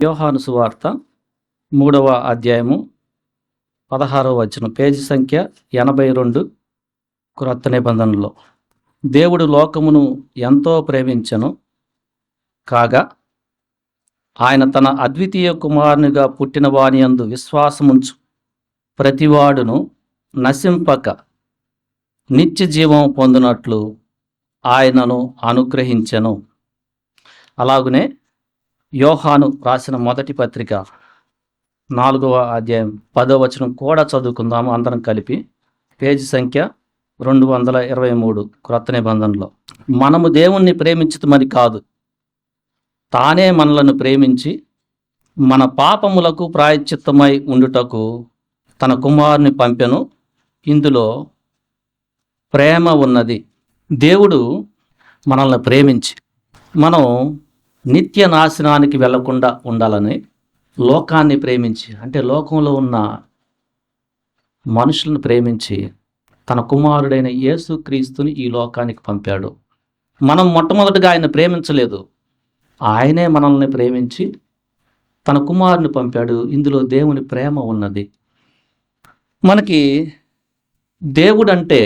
యోహాను సువార్త 3వ అధ్యాయము 16వ వచనం, పేజీ సంఖ్య 82, క్రొత్త నిబంధనలో. దేవుడు లోకమును ఎంతో ప్రేమించెను కాగా ఆయన తన అద్వితీయ కుమారునిగా పుట్టిన వాని యందు విశ్వాసముంచు ప్రతివాడును నశింపక నిత్య జీవం పొందినట్లు ఆయనను అనుగ్రహించెను. అలాగునే యోహాను రాసిన మొదటి పత్రిక 4వ అధ్యాయం 10వ వచనం కూడా చదువుకుందాము అందరం కలిపి. పేజీ సంఖ్య 223, క్రొత్త నిబంధనలో. మనము దేవుణ్ణి ప్రేమించుతమని కాదు, తానే మనలను ప్రేమించి మన పాపములకు ప్రాయశ్చిత్తమై ఉండుటకు తన కుమారుని పంపెను. ఇందులో ప్రేమ ఉన్నది. దేవుడు మనల్ని ప్రేమించి మనం నిత్య నాశనానికి వెళ్లకుండా ఉండాలని లోకాన్ని ప్రేమించి, అంటే లోకంలో ఉన్న మనుషులను ప్రేమించి తన కుమారుడైన యేసుక్రీస్తుని ఈ లోకానికి పంపాడు. మనం మొట్టమొదటిగా ఆయన ప్రేమించలేదు, ఆయనే మనల్ని ప్రేమించి తన కుమారుని పంపాడు. ఇందులో దేవుని ప్రేమ ఉన్నది. మనకి దేవుడు అంటే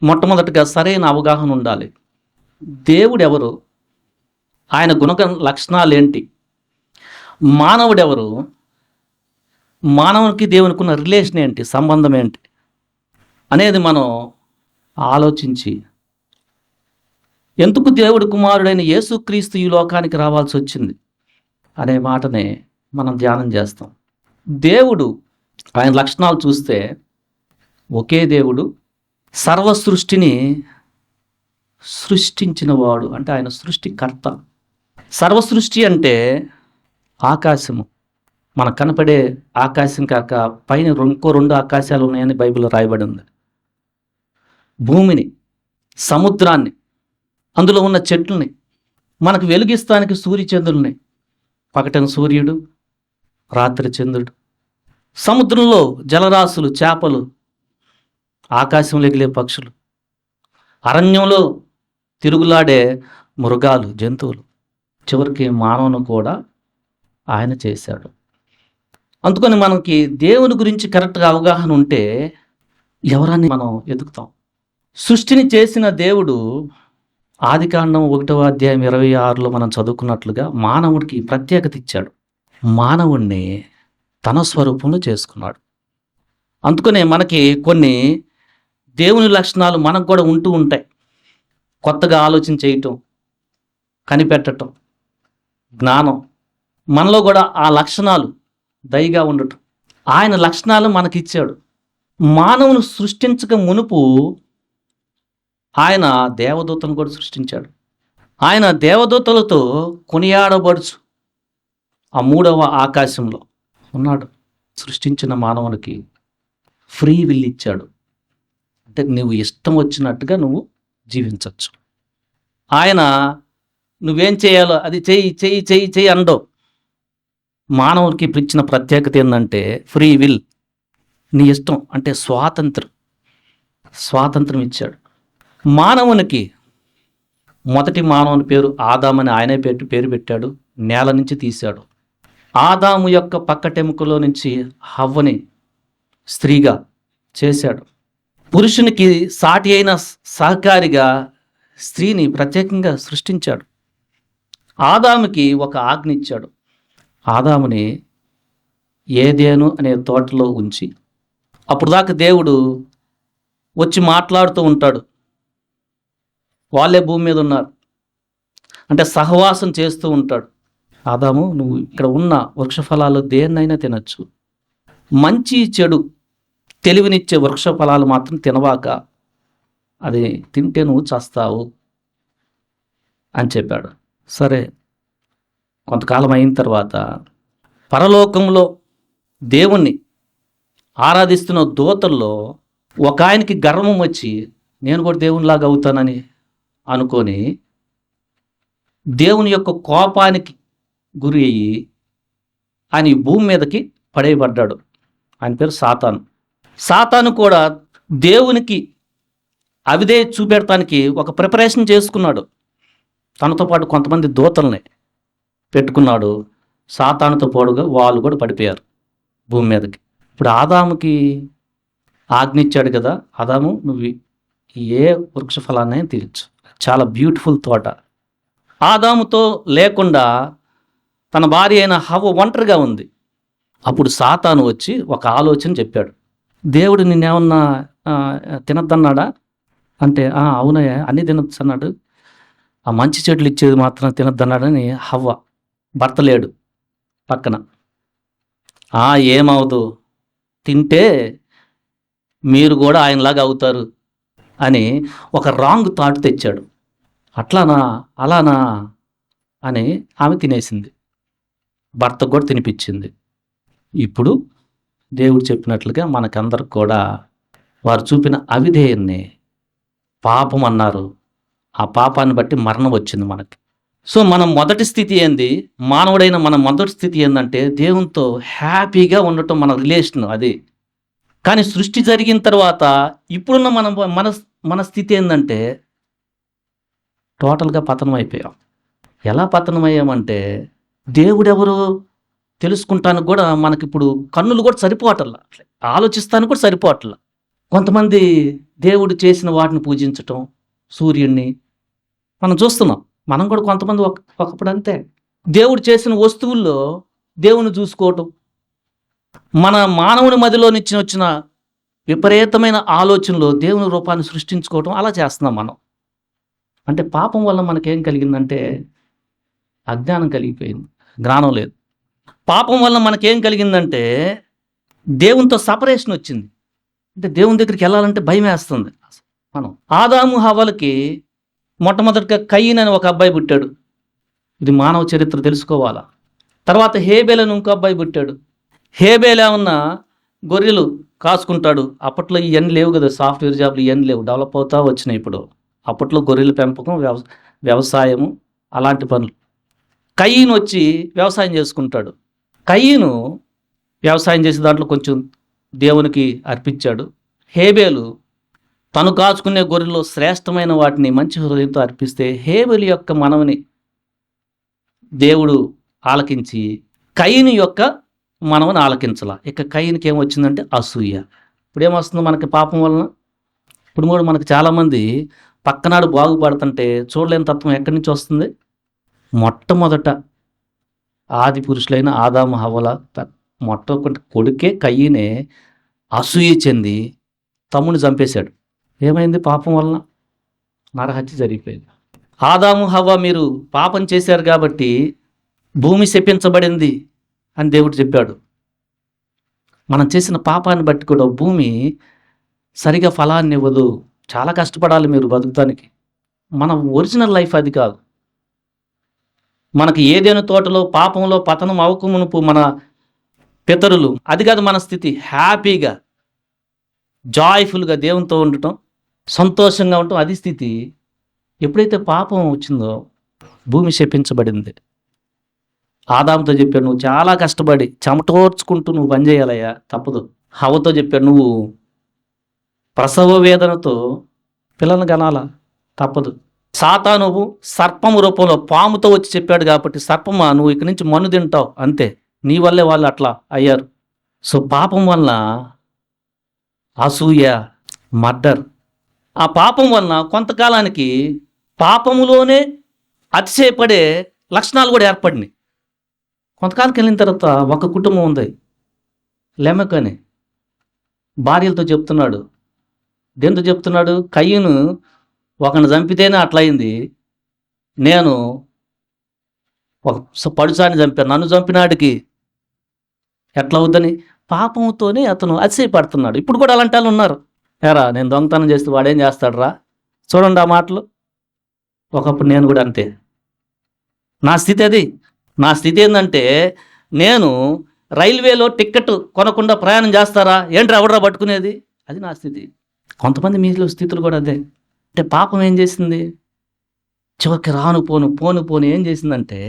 మొట్టమొదటిగా సరైన అవగాహన ఉండాలి. దేవుడు ఎవరు, ఆయన లక్షణాలు ఏంటి, మానవుడెవరు, మానవునికి దేవునికి ఉన్న రిలేషన్ ఏంటి, సంబంధం ఏంటి అనేది మనం ఆలోచించి, ఎందుకు దేవుడు కుమారుడైన యేసుక్రీస్తు ఈ లోకానికి రావాల్సి వచ్చింది అనే మాటనే మనం ధ్యానం చేస్తాం. దేవుడు ఆయన లక్షణాలు చూస్తే ఒకే దేవుడు, సర్వ సృష్టిని సృష్టించిన వాడు, అంటే ఆయన సృష్టికర్త. సర్వ సృష్టి అంటే ఆకాశము, మనకు కనపడే ఆకాశం కాక పైన ఇంకో 2 ఆకాశాలు ఉన్నాయని బైబిల్లో రాయబడి ఉంది. భూమిని, సముద్రాన్ని, అందులో ఉన్న చెట్లని, మనకు వెలుగిస్తానికి సూర్యచంద్రుల్ని, పగటన సూర్యుడు, రాత్రి చంద్రుడు, సముద్రంలో జలరాశులు, చేపలు, ఆకాశంలో ఎగిలే పక్షులు, అరణ్యంలో తిరుగులాడే మృగాలు, జంతువులు, చివరికి మానవును కూడా ఆయన చేశాడు. అందుకని మనకి దేవుని గురించి కరెక్ట్గా అవగాహన ఉంటే ఎవరాన్ని మనం ఎదుగుతాం. సృష్టిని చేసిన దేవుడు ఆదికాండం 1వ అధ్యాయం 26లో మనం చదువుకున్నట్లుగా మానవుడికి ప్రత్యేకత ఇచ్చాడు. మానవుణ్ణి తన స్వరూపంలో చేసుకున్నాడు. అందుకనే మనకి కొన్ని దేవుని లక్షణాలు మనకు కూడా ఉంటూ ఉంటాయి. కొత్తగా ఆలోచన చేయటం, కనిపెట్టడం, జ్ఞానం, మనలో కూడా ఆ లక్షణాలు దయగా ఉండటం, ఆయన లక్షణాలు మనకిచ్చాడు. మానవుని సృష్టించక మునుపు ఆయన దేవదూతలను కూడా సృష్టించాడు. ఆయన దేవదూతలతో కొనియాడబడుచు ఆ 3వ ఆకాశంలో ఉన్నాడు. సృష్టించిన మానవునికి ఫ్రీ విల్ ఇచ్చాడు, అంటే నువ్వు ఇష్టం వచ్చినట్టుగా నువ్వు జీవించవచ్చు. ఆయన నువ్వేం చేయాలో అది చెయ్యి చెయ్యి చెయ్యి చెయ్యి అనడం. మానవునికి ఇచ్చిన ప్రత్యేకత ఏంటంటే ఫ్రీ విల్, నీ ఇష్టం, అంటే స్వాతంత్రం ఇచ్చాడు. మానవునికి మొదటి మానవుని పేరు ఆదామని ఆయనే పేరు పెట్టాడు. నేల నుంచి తీశాడు. ఆదాము యొక్క పక్కటెముకలో నుంచి హవ్వని స్త్రీగా చేశాడు. పురుషునికి సాటి అయిన సహకారిగా స్త్రీని ప్రత్యేకంగా సృష్టించాడు. ఆదాముకి ఒక ఆజ్ఞ ఇచ్చాడు. ఆదాముని ఏదేను అనే తోటలో ఉంచి, అప్పుడు దాకా దేవుడు వచ్చి మాట్లాడుతూ ఉంటాడు. వాళ్ళే భూమి మీద ఉన్నారు, అంటే సహవాసం చేస్తూ ఉంటాడు. ఆదాము, నువ్వు ఇక్కడ ఉన్న వృక్ష ఫలాలు దేన్నైనా తినచ్చు, మంచి చెడు తెలివినిచ్చే వృక్ష ఫలాలు మాత్రం తినవాక, అది తింటే నువ్వు చస్తావు అని చెప్పాడు. సరే, కొంతకాలం అయిన తర్వాత పరలోకంలో దేవుణ్ణి ఆరాధిస్తున్న దూతల్లో ఒక ఆయనకి గర్వం వచ్చి, నేను కూడా దేవునిలాగా అవుతానని అనుకొని దేవుని యొక్క కోపానికి గురి అయ్యి ఆయన ఈ భూమి మీదకి పడేయబడ్డాడు. ఆయన పేరు సాతాను. సాతాను కూడా దేవునికి అవిధేయత చూపెడటానికి ఒక ప్రిపరేషన్ చేసుకున్నాడు. తనతో పాటు కొంతమంది దూతల్ని. పెట్టుకున్నాడు. సాతానుతో పాటుగా వాళ్ళు కూడా పడిపోయారు భూమి మీదకి. ఇప్పుడు ఆదాముకి ఆజ్ఞ ఇచ్చాడు కదా, ఆదాము నువ్వు ఏ వృక్ష ఫలాన్ని తినచ్చు. చాలా బ్యూటిఫుల్ తోట. ఆదాముతో లేకుండా తన భార్య అయిన హవ్వ ఒంటరిగా ఉంది. అప్పుడు సాతాను వచ్చి ఒక ఆలోచన చెప్పాడు. దేవుడు నిన్నేమన్నా తినద్దన్నాడా అంటే, అవునయ్యా అన్నీ తినొచ్చు అన్నాడు. ఆ మంచి చెట్లు ఇచ్చేది మాత్రం తినద్దన్నాడని హవ్వ, భర్త లేడు పక్కన. ఏమవదు, తింటే మీరు కూడా ఆయనలాగా అవుతారు అని ఒక రాంగ్ థాట్ తెచ్చాడు. అట్లానా అలానా అని ఆమె తినేసింది, భర్తకు కూడా తినిపించింది. ఇప్పుడు దేవుడు చెప్పినట్లుగా మనకందరికి కూడా వారు చూపిన అవిధేయాన్ని పాపం అన్నారు. ఆ పాపాన్ని బట్టి మరణం వచ్చింది మనకి. సో మనం మొదటి స్థితి ఏంది, మానవుడైన మన మొదటి స్థితి ఏంటంటే దేవునితో హ్యాపీగా ఉండటం, మన రిలేషన్ అది. కానీ సృష్టి జరిగిన తర్వాత ఇప్పుడున్న మన స్థితి ఏంటంటే టోటల్గా పతనం అయిపోయాం. ఎలా పతనం అయ్యామంటే దేవుడెవరో తెలుసుకుంటానికి కూడా మనకిప్పుడు కన్నులు కూడా సరిపోవట్లా, ఆలోచిస్తానికి కూడా సరిపోవట్లా. కొంతమంది దేవుడు చేసిన వాటిని పూజించటం, సూర్యుడిని మనం చూస్తున్నాం. మనం కూడా కొంతమంది ఒకప్పుడు అంతే. దేవుడు చేసిన వస్తువుల్లో దేవుని చూసుకోవటం, మన మానవుని మదిలో నుంచి వచ్చిన విపరీతమైన ఆలోచనలో దేవుని రూపాన్ని సృష్టించుకోవటం, అలా చేస్తున్నాం మనం. అంటే పాపం వల్ల మనకేం కలిగిందంటే అజ్ఞానం కలిగిపోయింది, జ్ఞానం లేదు. పాపం వల్ల మనకేం కలిగిందంటే దేవునితో సపరేషన్ వచ్చింది. అంటే దేవుని దగ్గరికి వెళ్ళాలంటే భయం వేస్తుంది. మనం ఆదాము హవ్వలకి మొట్టమొదటిగా కయీన్ అని ఒక అబ్బాయి పుట్టాడు. ఇది మానవ చరిత్ర తెలుసుకోవాలా. తర్వాత హేబేల్ అని ఇంకో అబ్బాయి పుట్టాడు. హేబేల్ ఏమన్నా గొర్రెలు కాసుకుంటాడు. అప్పట్లో ఇవన్నీ లేవు కదా, సాఫ్ట్వేర్ జాబ్లు ఇవన్నీ లేవు, డెవలప్ అవుతా వచ్చినాయి ఇప్పుడు. అప్పట్లో గొర్రెల పెంపకం, వ్యవసాయము అలాంటి పనులు. కయీను వచ్చి వ్యవసాయం చేసుకుంటాడు. కయీను వ్యవసాయం చేసే దాంట్లో కొంచెం దేవునికి అర్పించాడు. హేబేలు తను కాచుకునే గొర్రెలో శ్రేష్టమైన వాటిని మంచి హృదయంతో అర్పిస్తే హేబేలు యొక్క మనవిని దేవుడు ఆలకించి కయీను యొక్క మనవిని ఆలకించాల. ఇక కయీనుకి ఏమొచ్చిందంటే అసూయ. ఇప్పుడు ఏమొస్తుంది మనకి పాపం వలన? ఇప్పుడు కూడా మనకు చాలామంది పక్కనాడు బాగుపడుతుంటే చూడలేని తత్వం ఎక్కడి నుంచి వస్తుంది? మొట్టమొదట ఆది పురుషులైన ఆదాము హవ్వల మొట్టమొదటి కొడుకే కయీనే అసూయ చెంది తమ్ముని చంపేశాడు. ఏమైంది? పాపం వలన నరహత్య జరిగిపోయింది. ఆదాము హవ్వ మీరు పాపం చేశారు కాబట్టి భూమి శపించబడింది అని దేవుడు చెప్పాడు. మనం చేసిన పాపాన్ని బట్టి కూడా భూమి సరిగా ఫలాన్ని ఇవ్వదు. చాలా కష్టపడాలి మీరు బతుకుతానికి. మన ఒరిజినల్ లైఫ్ అది కాదు. మనకి ఏదైనా తోటలో పాపంలో పతనం అవ్వకమునుపు మన పితరులు, అది కాదు మన స్థితి. హ్యాపీగా జాయ్ఫుల్గా దేవునితో ఉండటం, సంతోషంగా ఉండటం, అది స్థితి. ఎప్పుడైతే పాపం వచ్చిందో భూమి శపించబడింది. ఆదాముతో చెప్పాడు, నువ్వు చాలా కష్టపడి చెమటోర్చుకుంటూ నువ్వు పని చేయాలయ్యా, తప్పదు. హవ్వతో చెప్పాడు, నువ్వు ప్రసవ వేదనతో పిల్లల్ని కనాలా, తప్పదు. సాతాను సర్పము రూపంలో పాముతో వచ్చి చెప్పాడు కాబట్టి, సర్పమా నువ్వు ఇక్కడి నుంచి మన్ను తింటావు, అంతే, నీ వల్లే వాళ్ళు అట్లా అయ్యారు. సో పాపం వలన అసూయ, మర్డర్. ఆ పాపం వలన కొంతకాలానికి పాపములోనే అతిశయపడే లక్షణాలు కూడా ఏర్పడినాయి. కొంతకాలానికి వెళ్ళిన తర్వాత ఒక కుటుంబం ఉంది, లెమెక్ అని, భార్యలతో చెప్తున్నాడు. దేంతో చెప్తున్నాడు? కయ్యను ఒకరిని చంపితేనే అట్లయింది, నేను ఒక పడుసాన్ని చంపాను, నన్ను చంపినాడికి ఎట్లా అవుద్దని పాపంతోనే అతను అతిశయపడుతున్నాడు. ఇప్పుడు కూడా అలాంటి వాళ్ళు ఉన్నారు. ఏరా నేను దొంగతనం చేస్తే వాడేం చేస్తాడు రా, చూడండి ఆ మాటలు. ఒకప్పుడు నేను కూడా అంతే. నా స్థితి అది. నా స్థితి ఏంటంటే, నేను రైల్వేలో టికెట్ కొనకుండా ప్రయాణం చేస్తారా ఏంట్రా ఎవడరా పట్టుకునేది, అది నా స్థితి. కొంతమంది మీలో స్థితులు కూడా అదే. అంటే పాపం ఏం చేసింది, చివరికి పోను ఏం చేసిందంటే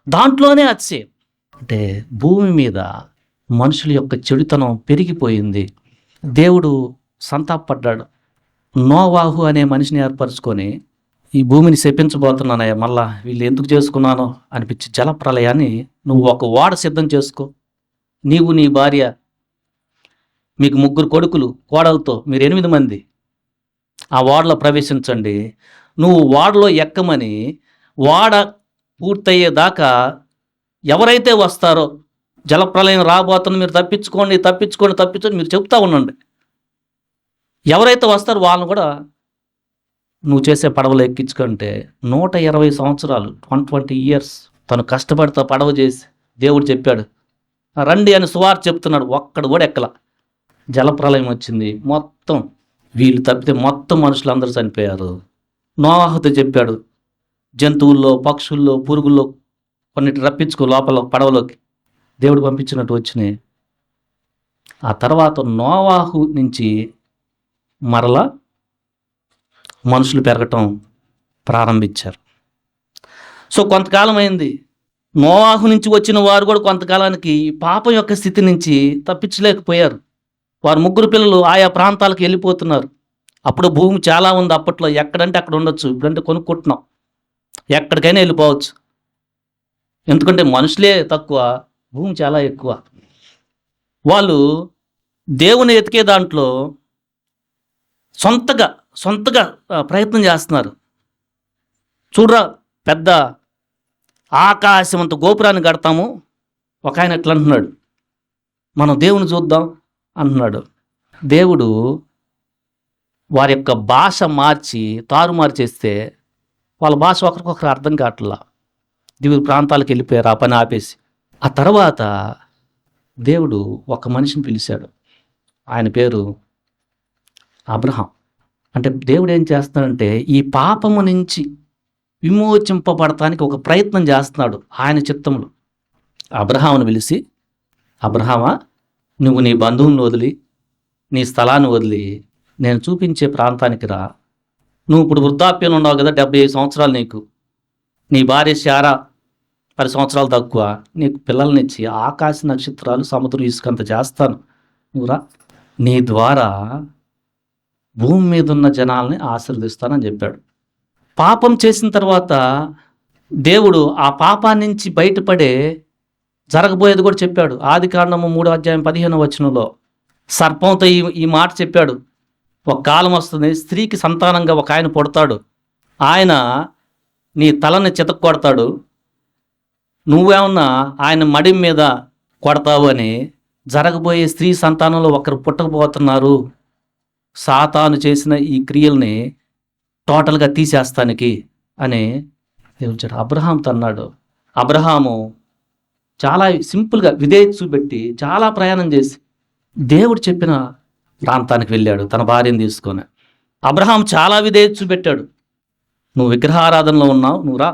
దాంట్లోనే అతిశయం. అంటే భూమి మీద మనుషుల యొక్క చెడుతనం పెరిగిపోయింది. దేవుడు సంతాపడ్డాడు. నోవాహు అనే మనిషిని ఏర్పరచుకొని ఈ భూమిని శపించబోతున్నానయ్యా, మళ్ళా వీళ్ళు ఎందుకు చేసుకున్నానో అనిపించి జలప్రలయాన్ని నువ్వు ఒక ఓడ సిద్ధం చేసుకో. నీవు, నీ భార్య, మీకు 3 కొడుకులు, కోడలతో మీరు 8 మంది ఆ ఓడలో ప్రవేశించండి. నువ్వు ఓడలో ఎక్కమని ఓడ పూర్తయ్యేదాకా ఎవరైతే వస్తారో, జలప్రలయం రాబోతుంది, మీరు తప్పించుకోండి మీరు చెప్తా ఉండండి. ఎవరైతే వస్తారో వాళ్ళని కూడా నువ్వు చేసే పడవలో ఎక్కించుకుంటే 120 సంవత్సరాలు 120 years తను కష్టపడితే పడవ చేసి దేవుడు చెప్పాడు రండి అని సువార్త చెప్తున్నాడు. ఒక్కడు కూడా ఎక్కల. జలప్రలయం వచ్చింది, మొత్తం వీళ్ళు తప్పితే మొత్తం మనుషులందరూ చనిపోయారు. నోవాహుతో చెప్పాడు, జంతువుల్లో, పక్షుల్లో, పురుగుల్లో కొన్నిటి రప్పించుకో లోపల పడవలోకి. దేవుడు పంపించినట్టు వచ్చినాయి. ఆ తర్వాత నోవాహు నుంచి మరలా మనుషులు పెరగటం ప్రారంభించారు. సో కొంతకాలం అయింది. నోవాహు నుంచి వచ్చిన వారు కూడా కొంతకాలానికి పాపం యొక్క స్థితి నుంచి తప్పించలేకపోయారు. వారు 3 పిల్లలు ఆయా ప్రాంతాలకు వెళ్ళిపోతున్నారు. అప్పుడు భూమి చాలా ఉంది. అప్పట్లో ఎక్కడంటే అక్కడ ఉండొచ్చు, ఇప్పుడంటే కొనుక్కుంటున్నాం, ఎక్కడికైనా వెళ్ళిపోవచ్చు. ఎందుకంటే మనుషులే తక్కువ, భూమి చాలా ఎక్కువ. వాళ్ళు దేవుని ఎతికే దాంట్లో సొంతగా ప్రయత్నం చేస్తున్నారు. చూడరా, పెద్ద ఆకాశమంత గోపురాన్ని కడతాము. ఒక ఆయన ఎట్లా అంటున్నాడు, మనం దేవుని చూద్దాం అంటున్నాడు. దేవుడు వారి యొక్క భాష మార్చి తారుమారు చేస్తే వాళ్ళ భాష ఒకరికొకరు అర్థం కావట్లా. దిగువ ప్రాంతాలకు వెళ్ళిపోయారు ఆ పని ఆపేసి. ఆ తర్వాత దేవుడు ఒక మనిషిని పిలిచాడు. ఆయన పేరు అబ్రహాం. అంటే దేవుడు ఏం చేస్తున్నాడంటే ఈ పాపము నుంచి విమోచింపబడటానికి ఒక ప్రయత్నం చేస్తున్నాడు ఆయన చిత్తంలో. అబ్రహామును పిలిచి, అబ్రహామా, నువ్వు నీ బంధువులను వదిలి, నీ స్థలాన్ని వదిలి నేను చూపించే ప్రాంతానికి రా. నువ్వు ఇప్పుడు వృద్ధాప్యంలో ఉన్నావు కదా, 75 సంవత్సరాలు నీకు. నీ భార్య శారా 10 సంవత్సరాలు తక్కువ. నీకు పిల్లల్నిచ్చి ఆకాశ నక్షత్రాలు, సముద్రం ఇసుకంత చేస్తాను, నువ్వు రా. నీ ద్వారా భూమి మీద ఉన్న జనాల్ని ఆశీర్వదిస్తానని చెప్పాడు. పాపం చేసిన తర్వాత దేవుడు ఆ పాపాన్ని నుంచి బయటపడే జరగబోయేది కూడా చెప్పాడు. ఆదికాండము 3:15 సర్పంతో ఈ మాట చెప్పాడు. ఒక కాలం వస్తుంది, స్త్రీకి సంతానంగా ఒక ఆయన పుడతాడు. ఆయన నీ తలని చితక్కొడతాడు, నువ్వేమన్నా ఆయన మడి మీద కొడతావు అని. జరగబోయే స్త్రీ సంతానంలో ఒకరు పుట్టకపోతున్నారు. సాతాను చేసిన ఈ క్రియల్ని టోటల్గా తీసేస్తానికి అని దేవుడు అబ్రహాంతో అన్నాడు. అబ్రహాము చాలా సింపుల్గా విధేయత చూపెట్టి చాలా ప్రయాణం చేసి దేవుడు చెప్పిన ప్రాంతానికి వెళ్ళాడు తన భార్యను తీసుకొని. అబ్రహాం చాలా విధేయత చూపెట్టాడు. నువ్వు విగ్రహారాధనలో ఉన్నావు, నువ్వు రా.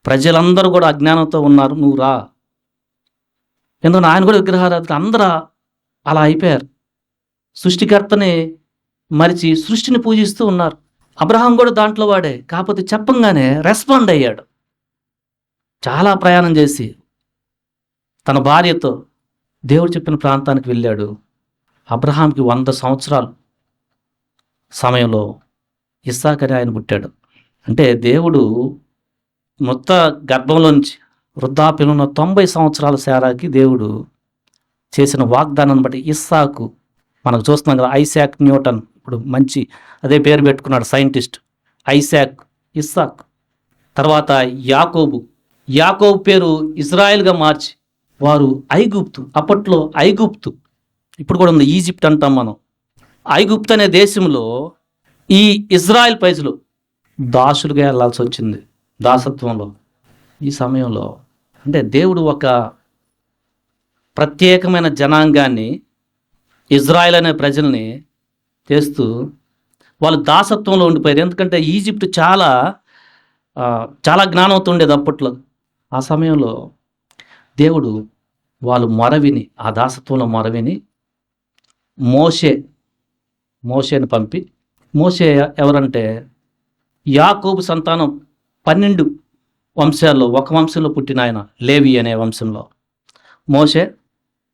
ప్రజలందరూ కూడా అజ్ఞానంతో ఉన్నారు, నువ్వు రా. ఎందుకంటే ఆయన కూడా విగ్రహారాధన, అందరూ అలా అయిపోయారు. సృష్టికర్తని మరిచి సృష్టిని పూజిస్తూ ఉన్నారు. అబ్రహాం కూడా దాంట్లో వాడే, కాకపోతే చెప్పంగానే రెస్పాండ్ అయ్యాడు. చాలా ప్రయాణం చేసి తన భార్యతో దేవుడు చెప్పిన ప్రాంతానికి వెళ్ళాడు. అబ్రహాంకి 100 సంవత్సరాలు సమయంలో ఇస్సాకు అని ఆయన పుట్టాడు. అంటే దేవుడు మొత్తం గర్భంలోంచి వృద్ధాప్యంలో ఉన్న 90 సంవత్సరాల శారాకి దేవుడు చేసిన వాగ్దానాన్ని బట్టి ఇస్సాకు, మనకు చూస్తున్నాం కదా, ఐసాక్ న్యూటన్ ఇప్పుడు మంచి అదే పేరు పెట్టుకున్నాడు సైంటిస్ట్, ఐసాక్, ఇస్సాక్. తర్వాత యాకోబు పేరు ఇజ్రాయెల్గా మార్చి వారు ఐగుప్తు, అప్పట్లో ఐగుప్తు ఇప్పుడు కూడా ఉంది, ఈజిప్ట్ అంటాం మనం. ఐగుప్తు అనే దేశంలో ఈ ఇజ్రాయెల్ ప్రజలు దాసులుగా వెళ్ళాల్సి వచ్చింది, దాసత్వంలో. ఈ సమయంలో అంటే దేవుడు ఒక ప్రత్యేకమైన జనాంగాన్ని, ఇజ్రాయెల్ అనే ప్రజల్ని చేస్తూ వాళ్ళు దాసత్వంలో ఉండిపోయారు. ఎందుకంటే ఈజిప్ట్ చాలా జ్ఞానంతో ఉండేది అప్పట్లో. ఆ సమయంలో దేవుడు వాళ్ళు మొరవిని, ఆ దాసత్వంలో మొరవిని మోషేని పంపి, మోషే ఎవరంటే యాకోబు సంతానం 12 వంశాల్లో ఒక వంశంలో పుట్టిన ఆయన, లేవి అనే వంశంలో. మోషే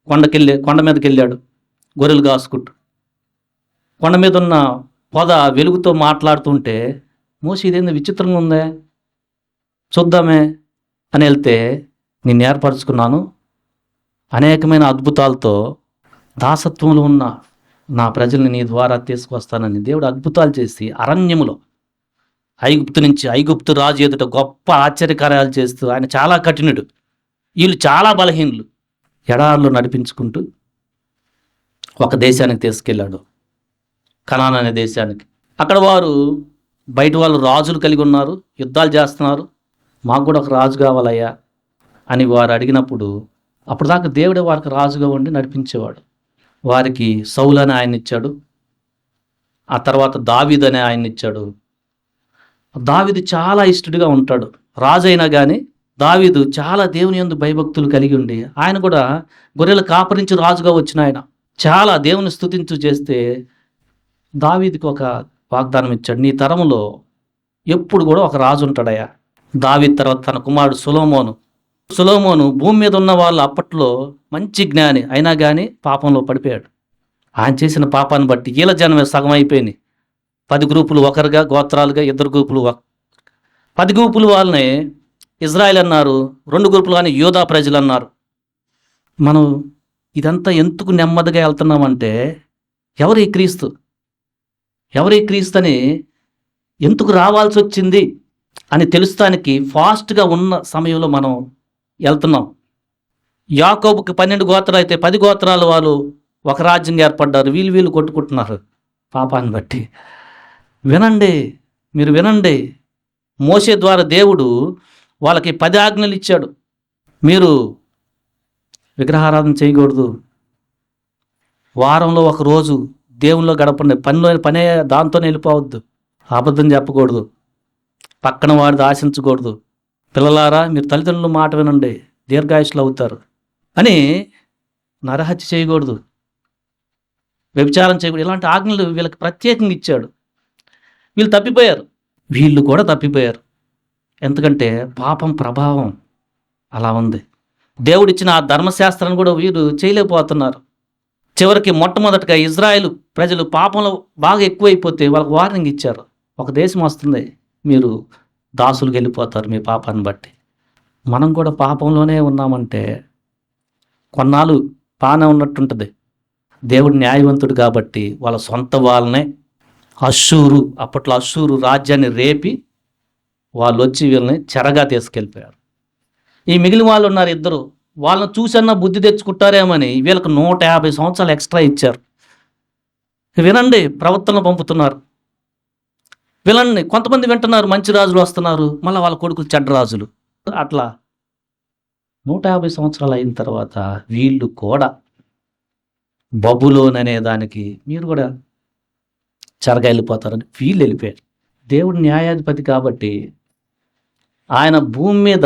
కొండ మీదకి వెళ్ళాడు, గొర్రెలు కాసుకుంటూ. కొండ మీద ఉన్న పొద వెలుగుతో మాట్లాడుతుంటే మోషే ఇదేంది విచిత్రంగా ఉందే, చూద్దామే అని వెళ్తే, నిన్ను ఏర్పరచుకున్నాను, అనేకమైన అద్భుతాలతో దాసత్వంలో ఉన్న నా ప్రజల్ని నీ ద్వారా తీసుకొస్తానని దేవుడు అద్భుతాలు చేసి అరణ్యములో ఐగుప్తు రాజు ఎదుట గొప్ప ఆశ్చర్యకార్యాలు చేస్తూ, ఆయన చాలా కఠినుడు, వీళ్ళు చాలా బలహీనులు, ఎడారులు నడిపించుకుంటూ ఒక దేశానికి తీసుకెళ్ళాడు, కనాన్ అనే దేశానికి. అక్కడ వారు బయట వాళ్ళు రాజులు కలిగి ఉన్నారు, యుద్ధాలు చేస్తున్నారు, మాకు కూడా ఒక రాజు కావాలయ్యా అని వారు అడిగినప్పుడు, అప్పుడు దాకా దేవుడే వారికి రాజుగా ఉండి నడిపించేవాడు. వారికి సౌలు అనే ఆయన ఇచ్చాడు, ఆ తర్వాత దావీదు అనే ఆయన ఇచ్చాడు. దావీదు చాలా ఇష్టడుగా ఉంటాడు, రాజు అయినా కానీ దావీదు చాలా దేవుని యందు భయభక్తులు కలిగి ఉండి, ఆయన కూడా గొర్రెల కాపరించి రాజుగా వచ్చిన ఆయన, చాలా దేవుని స్తుతించు చేస్తే దావీదుకి ఒక వాగ్దానం ఇచ్చాడు, నీ తరంలో ఎప్పుడు కూడా ఒక రాజు ఉంటాడయ్యా. దావీదు తర్వాత తన కుమారుడు సొలొమోను భూమి మీద ఉన్న వాళ్ళు అప్పట్లో మంచి జ్ఞాని అయినా కానీ పాపంలో పడిపోయాడు. ఆయన చేసిన పాపాన్ని బట్టి ఈల జనమే సగం అయిపోయింది. 10 గ్రూపులు ఒకరుగా, గోత్రాలుగా 2 గ్రూపులు 10 గ్రూపులు వాళ్ళని ఇజ్రాయెల్ అన్నారు, 2 గ్రూపులు కానీ యోధా ప్రజలు అన్నారు. మనం ఇదంతా ఎందుకు నెమ్మదిగా వెళ్తున్నామంటే, ఎవరు ఈ క్రీస్తు అని ఎందుకు రావాల్సి వచ్చింది అని తెలుస్తానికి ఫాస్ట్గా ఉన్న సమయంలో మనం వెళ్తున్నాం. యాకోబుకి 12 గోత్రాలు అయితే 10 గోత్రాల వాళ్ళు ఒక రాజ్యంగా ఏర్పడ్డారు, వీళ్ళు కొట్టుకుంటున్నారు పాపాన్ని బట్టి. మీరు వినండి, మోషే ద్వారా దేవుడు వాళ్ళకి 10 ఆజ్ఞలు ఇచ్చాడు. మీరు విగ్రహారాధన చేయకూడదు, వారంలో ఒక రోజు దేవుల్లో గడపండి, పనే దాంతోనే వెళ్ళిపోవద్దు, అబద్ధం చెప్పకూడదు, పక్కన వాడిది ఆశించకూడదు, పిల్లలారా మీరు తల్లిదండ్రుల మాట వినండి, దీర్ఘాయుష్లు అవుతారు అని, నరహత్య చేయకూడదు, వ్యభిచారం చేయకూడదు, ఇలాంటి ఆజ్ఞలు వీళ్ళకి ప్రత్యేకంగా ఇచ్చాడు. వీళ్ళు కూడా తప్పిపోయారు. ఎందుకంటే పాపం ప్రభావం అలా ఉంది. దేవుడిచ్చిన ఆ ధర్మశాస్త్రాన్ని కూడా వీరు చేయలేకపోతున్నారు. చివరికి మొట్టమొదటిగా ఇజ్రాయేలు ప్రజలు పాపంలో బాగా ఎక్కువైపోతే వాళ్ళకి వార్నింగ్ ఇచ్చారు, ఒక దేశం వస్తుంది, మీరు దాసులకు వెళ్ళిపోతారు మీ పాపాన్ని బట్టి. మనం కూడా పాపంలోనే ఉన్నామంటే కొన్నాళ్ళు బాగానే ఉన్నట్టుంటుంది. దేవుడు న్యాయవంతుడు కాబట్టి వాళ్ళ సొంత వాళ్ళనే అప్పట్లో అశ్షూరు రాజ్యాన్ని రేపి వాళ్ళు వచ్చి వీళ్ళని చెరగా తీసుకెళ్ళిపోయారు. ఈ మిగిలిన వాళ్ళు ఉన్నారు 2, వాళ్ళని చూసన్నా బుద్ధి తెచ్చుకుంటారేమని వీళ్ళకి 150 సంవత్సరాలు ఎక్స్ట్రా ఇచ్చారు. వినండి, ప్రవర్తనలు పంపుతున్నారు, వినండి. కొంతమంది వింటున్నారు, మంచి రాజులు వస్తున్నారు, మళ్ళీ వాళ్ళ కొడుకులు చెడ్డ రాజులు. అట్లా 150 సంవత్సరాలు అయిన తర్వాత వీళ్ళు కూడా బబులోన్ అనే దానికి మీరు కూడా చెరగా వెళ్ళిపోతారని వీళ్ళు వెళ్ళిపోయారు. దేవుడు న్యాయాధిపతి కాబట్టి ఆయన భూమి మీద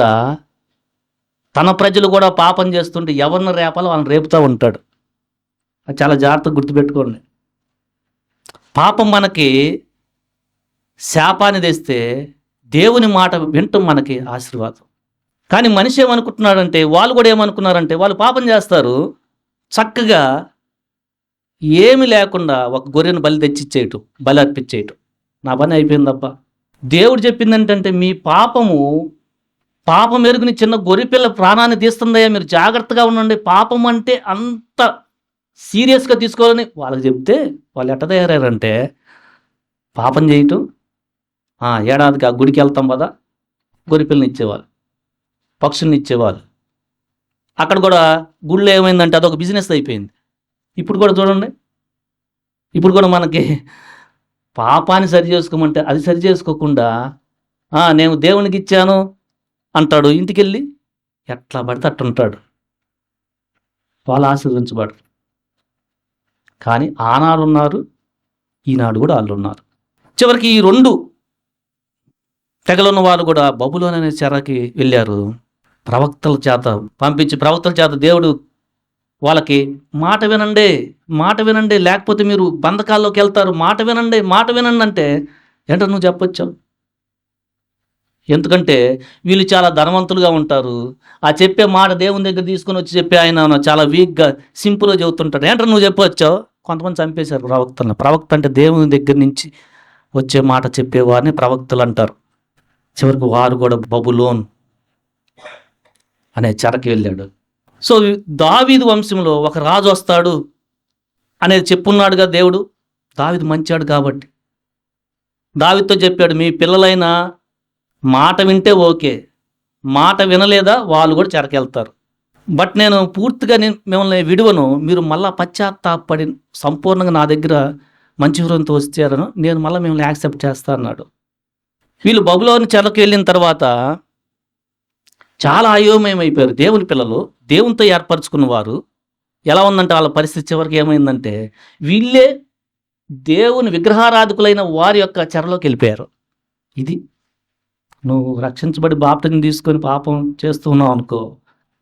తన ప్రజలు కూడా పాపం చేస్తుంటే ఎవరిని రేపాలో వాళ్ళని రేపుతూ ఉంటాడు. అది చాలా జాగ్రత్తగా గుర్తుపెట్టుకోండి. పాపం మనకి శాపాన్ని తెస్తే దేవుని మాట వింటం మనకి ఆశీర్వాదం. కానీ మనిషి ఏమనుకుంటున్నాడంటే, వాళ్ళు కూడా ఏమనుకున్నారంటే, వాళ్ళు పాపం చేస్తారు, చక్కగా ఏమి లేకుండా ఒక గొర్రెను బలి అర్పించేయటం, నా పని అయిపోయిందబ్బా. దేవుడు చెప్పింది ఏంటంటే, మీ పాపం ఎరుగుని చిన్న గొర్రెపిల్ల ప్రాణాన్ని తీస్తుందయ్యా, మీరు జాగ్రత్తగా ఉండండి, పాపం అంటే అంత సీరియస్గా తీసుకోవాలని వాళ్ళకి చెప్తే వాళ్ళు ఎట్ట తయారంటే, పాపం చేయటం, ఏడాదికి ఆ గుడికి వెళ్తాం కదా, గొర్రెపిల్లని ఇచ్చేవాళ్ళు, పక్షుల్ని ఇచ్చేవాళ్ళు. అక్కడ కూడా గుళ్ళు ఏమైందంటే అదొక బిజినెస్ అయిపోయింది. ఇప్పుడు కూడా చూడండి, ఇప్పుడు కూడా మనకి పాపాన్ని సరి చేసుకోమంటే అది సరి చేసుకోకుండా నేను దేవునికి ఇచ్చాను అంటాడు, ఇంటికెళ్ళి ఎట్లా పడితే అట్టుంటాడు, వాళ్ళు ఆశీర్వించబడరు. కానీ ఆనాడు ఉన్నారు, ఈనాడు కూడా వాళ్ళు ఉన్నారు. చివరికి ఈ 2 తెగలున్న వాళ్ళు కూడా బబులోన్ అనే చెరకి వెళ్ళారు. ప్రవక్తల చేత దేవుడు వాళ్ళకి మాట వినండి లేకపోతే మీరు బంధకాల్లోకి వెళ్తారు, మాట వినండి అంటే ఏంటో నువ్వు చెప్పొచ్చావు. ఎందుకంటే వీళ్ళు చాలా ధనవంతులుగా ఉంటారు, ఆ చెప్పే మాట దేవుని దగ్గర తీసుకొని వచ్చి చెప్పి ఆయన చాలా వీక్గా సింపుల్గా చెబుతుంటాడు. ఏంటో నువ్వు చెప్పొచ్చావు. కొంతమంది చంపేశారు ప్రవక్త అంటే దేవుని దగ్గర నుంచి వచ్చే మాట చెప్పేవారిని ప్రవక్తలు అంటారు. చివరికి వారు కూడా బబులోన్ అనే చెరకి వెళ్ళాడు. సో దావీదు వంశంలో ఒక రాజు వస్తాడు అనేది చెప్పున్నాడుగా దేవుడు. దావీదు మంచాడు కాబట్టి దావీదుతో చెప్పాడు, మీ పిల్లలైనా మాట వింటే ఓకే, మాట వినలేదా వాళ్ళు కూడా చెరకెళ్తారు. బట్ నేను పూర్తిగా మిమ్మల్ని విడువను, మీరు మళ్ళీ పశ్చాత్తాపడి సంపూర్ణంగా నా దగ్గర మంచి హృదయంతో వచ్చారను నేను మళ్ళీ మిమ్మల్ని యాక్సెప్ట్ చేస్తా అన్నాడు. వీళ్ళు బబులోని చెరకు వెళ్ళిన తర్వాత చాలా అయోమయం అయిపోయారు దేవుని పిల్లలు, దేవునితో ఏర్పరచుకున్న వారు. ఎలా ఉందంటే వాళ్ళ పరిస్థితి చివరికి ఏమైందంటే వీళ్ళే దేవుని విగ్రహారాధకులైన వారి యొక్క చెరలోకి వెళ్ళిపోయారు. ఇది నువ్వు రక్షించబడి బాప్టిజం తీసుకొని పాపం చేస్తూ ఉన్నావు అనుకో,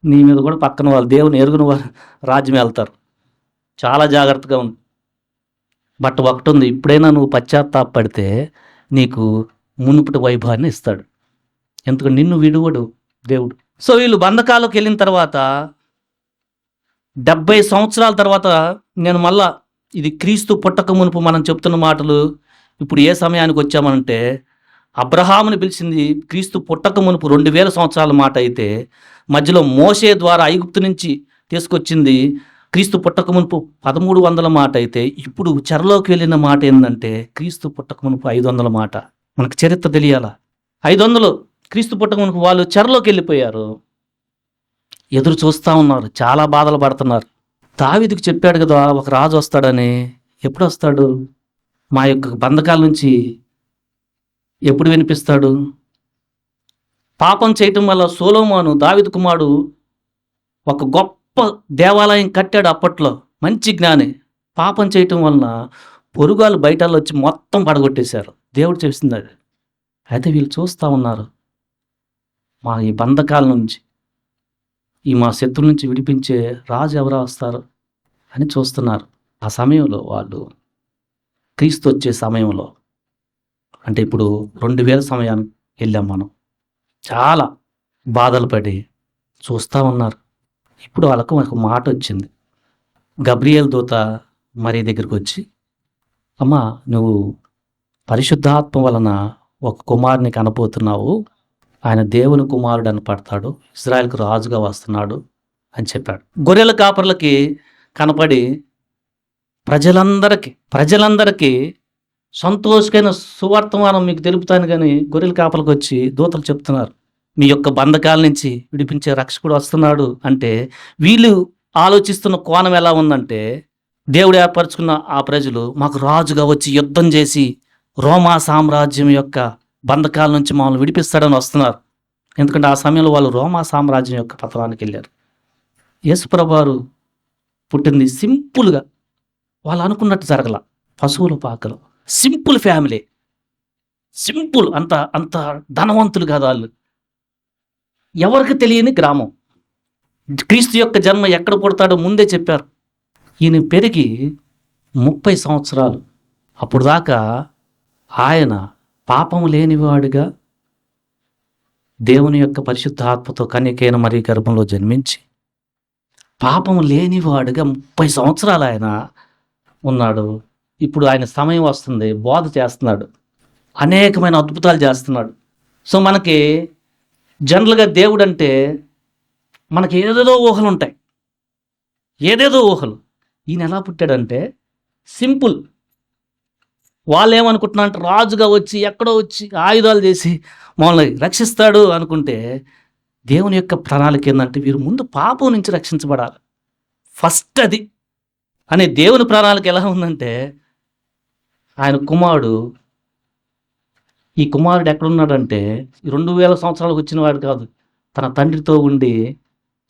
నీ మీద కూడా పక్కన వాళ్ళు దేవుని ఎరుగున వారు రాజ్యం వెళ్తారు. చాలా జాగ్రత్తగా ఉంది. బట్ ఒకటి ఉంది, ఇప్పుడైనా నువ్వు పశ్చాత్తాపడితే నీకు మునుపటి వైభవాన్ని ఇస్తాడు. ఎందుకంటే నిన్ను విడువడు దేవుడు. సో వీళ్ళు బంధకాలకు వెళ్ళిన తర్వాత 70 సంవత్సరాల తర్వాత నేను మళ్ళా, ఇది క్రీస్తు పుట్టక మునుపు మనం చెప్తున్న మాటలు, ఇప్పుడు ఏ సమయానికి వచ్చామనంటే అబ్రహాముని పిలిచింది క్రీస్తు పుట్టక మునుపు 2000 సంవత్సరాల మాట అయితే, మధ్యలో మోషే ద్వారా ఐగుప్తు నుంచి తీసుకొచ్చింది క్రీస్తు పుట్టక మునుపు 1300 మాట అయితే, ఇప్పుడు చెరలోకి వెళ్ళిన మాట ఏంటంటే క్రీస్తు పుట్టక మునుపు 500 మాట. మనకు చరిత్ర తెలియాలా. 500 క్రీస్తు పుట్టక మునుపు వాళ్ళు చెరలోకి వెళ్ళిపోయారు. ఎదురు చూస్తూ ఉన్నారు, చాలా బాధలు పడుతున్నారు. దావీదుకు చెప్పాడు కదా ఒక రాజు వస్తాడని. ఎప్పుడు వస్తాడు? మా యొక్క బంధకాల నుంచి ఎప్పుడు వినిపిస్తాడు? పాపం చేయటం వల్ల సొలొమోను దావీదు కుమారుడు ఒక గొప్ప దేవాలయం కట్టాడు అప్పట్లో, మంచి జ్ఞాని. పాపం చేయటం వలన పొరుగాలు బయటలో వచ్చి మొత్తం పడగొట్టేశారు. దేవుడు చేసింది అది. అయితే వీళ్ళు చూస్తూ ఉన్నారు, మా ఈ బంధకాల నుంచి, ఈ మా శత్రుల నుంచి విడిపించే రాజు ఎవరు వస్తారు అని చూస్తున్నారు. ఆ సమయంలో వాళ్ళు క్రీస్తు వచ్చే సమయంలో, అంటే ఇప్పుడు 2000 సమయానికి వెళ్ళాం మనం, చాలా బాధలు పడి చూస్తూ ఉన్నారు. ఇప్పుడు వాళ్ళకు ఒక మాట వచ్చింది. గబ్రియేల్ దూత మరి దగ్గరికి వచ్చి, అమ్మా నువ్వు పరిశుద్ధాత్మ వలన ఒక కుమారుని కనబోతున్నావు, ఆయన దేవుని కుమారుడు అని పడతాడు, ఇజ్రాయెల్కు రాజుగా వస్తున్నాడు అని చెప్పాడు. గొర్రెల కాపర్లకి కనపడి ప్రజలందరికీ సంతోషమైన సువార్తమానం మీకు తెలుపుతాను కానీ గొర్రెల కాపర్లకు వచ్చి దూతలు చెప్తున్నారు, మీ యొక్క బంధకాల నుంచి విడిపించే రక్షకుడు వస్తున్నాడు. అంటే వీళ్ళు ఆలోచిస్తున్న కోణం ఎలా ఉందంటే, దేవుడు ఏర్పరచుకున్న ఆ ప్రజలు మాకు రాజుగా వచ్చి యుద్ధం చేసి రోమా సామ్రాజ్యం యొక్క బంధకాల నుంచి మమ్మల్ని విడిపిస్తాడని వస్తున్నారు. ఎందుకంటే ఆ సమయంలో వాళ్ళు రోమా సామ్రాజ్యం యొక్క పతనానికి వెళ్ళారు. యేసుప్రభువు వారు పుట్టింది సింపుల్గా, వాళ్ళు అనుకున్నట్టు జరగల. పశువుల పాకలు, సింపుల్ ఫ్యామిలీ, సింపుల్, అంత ధనవంతులు కాదు వాళ్ళు. ఎవరికి తెలియని గ్రామం. క్రీస్తు యొక్క జన్మ ఎక్కడ పుడతాడో ముందే చెప్పారు. ఈయన పెరిగి 30 సంవత్సరాలు, అప్పుడు దాకా ఆయన పాపం లేనివాడుగా దేవుని యొక్క పరిశుద్ధ ఆత్మతో కన్యకైన మరి గర్భంలో జన్మించి పాపం లేనివాడుగా 30 సంవత్సరాలు ఆయన ఉన్నాడు. ఇప్పుడు ఆయన సమయం వస్తుంది, బోధ చేస్తున్నాడు, అనేకమైన అద్భుతాలు చేస్తున్నాడు. సో మనకి జనరల్గా దేవుడు అంటే మనకి ఏదేదో ఊహలు ఉంటాయి, ఏదేదో ఊహలు. ఈయన ఎలా పుట్టాడంటే సింపుల్. వాళ్ళు ఏమనుకుంటున్నారంటే రాజుగా వచ్చి ఎక్కడో వచ్చి ఆయుధాలు చేసి మమ్మల్ని రక్షిస్తాడు అనుకుంటే, దేవుని యొక్క ప్రణాళిక ఏంటంటే వీరు ముందు పాపం నుంచి రక్షించబడాలి ఫస్ట్. అది అనే దేవుని ప్రణాళిక ఎలా ఉందంటే, ఆయన కుమారుడు, ఈ కుమారుడు ఎక్కడున్నాడంటే 2000 సంవత్సరాలకు వచ్చిన వాడు కాదు, తన తండ్రితో ఉండి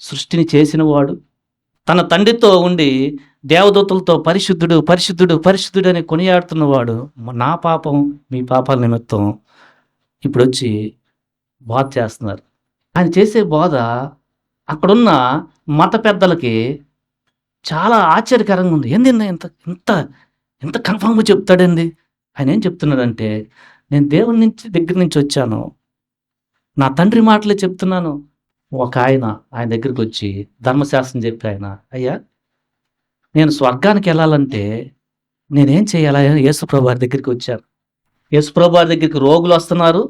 సృష్టిని చేసినవాడు, తన తండ్రితో ఉండి దేవదూతలతో పరిశుద్ధుడు పరిశుద్ధుడు పరిశుద్ధుడు అని కొనియాడుతున్నవాడు, నా పాపం మీ పాపాల నిమిత్తం ఇప్పుడు వచ్చి బోధ చేస్తున్నారు. ఆయన చేసే బోధ అక్కడున్న మత పెద్దలకి చాలా ఆశ్చర్యకరంగా ఉంది. ఏంది ఇంత ఇంత ఇంత కన్ఫామ్గా చెప్తాడండి. ఆయన ఏం చెప్తున్నాడంటే, నేను దేవుని దగ్గర నుంచి వచ్చాను, నా తండ్రి మాటలే చెప్తున్నాను. ఒక ఆయన దగ్గరికి వచ్చి ధర్మశాస్త్రం చెప్పి, ఆయన అయ్యా నేను స్వర్గానికి వెళ్ళాలంటే నేనేం చేయాలా? యేసుప్రభు వారి దగ్గరికి వచ్చారు. యేసుప్రభు వారి దగ్గరికి రోగులు వస్తున్నారు,